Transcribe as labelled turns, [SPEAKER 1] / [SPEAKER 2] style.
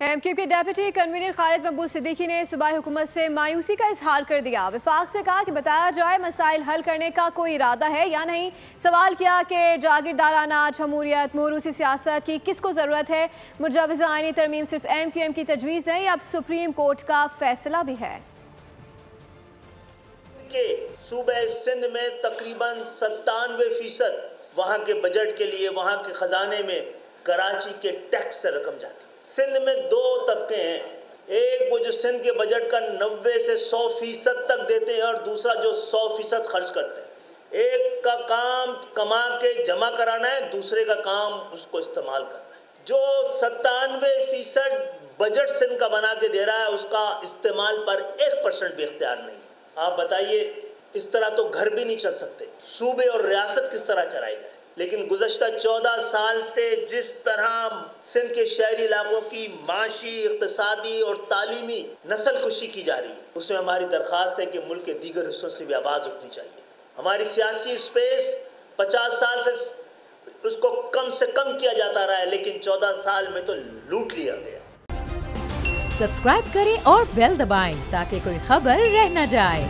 [SPEAKER 1] MQ के deputy convener Khalid महबूब सिद्दीकी ने सूबाई हुकूमत से मायूसी का इजहार कर दिया। विफाक से कहा कि बताया जाए मसाइल हल करने का कोई इरादा है या नहीं। सवाल किया कि जागीरदाराना जमहूरियत मोरूसी सियासत की किसको ज़रूरत है। मुजवज़ा आईनी तरमीम सिर्फ MQM की तजवीज़ नहीं, अब सुप्रीम कोर्ट का फैसला भी है।
[SPEAKER 2] सूबे सिंध में तकरीबन 97% वहाँ के बजट के लिए, वहाँ के ख़जाने में कराची के टैक्स से रकम जाती है। सिंध में दो तबके हैं, एक वो जो सिंध के बजट का 90 से 100% तक देते हैं और दूसरा जो 100% खर्च करते हैं। एक का काम कमा के जमा कराना है, दूसरे का काम उसको इस्तेमाल करना है। जो 97% बजट सिंध का बना के दे रहा है, उसका इस्तेमाल पर 1% भी इख्तियार नहीं है। आप बताइए, इस तरह तो घर भी नहीं चल सकते, सूबे और रियासत किस तरह चलाई जाए। लेकिन गुज़श्ता 14 साल से जिस तरह सिंध के शहरी इलाकों की माशी, इक़्तिसादी और तालीमी नस्ल कुशी की जा रही है, उसमें हमारी दरख्वास्त है कि मुल्क के दीगर हिस्सों से भी आवाज़ उठनी चाहिए। हमारी सियासी स्पेस 50 साल से उसको कम से कम किया जाता रहा है, लेकिन 14 साल में तो लूट लिया गया।
[SPEAKER 3] सब्सक्राइब करें और बेल दबाएं ताकि कोई खबर रह न जाए।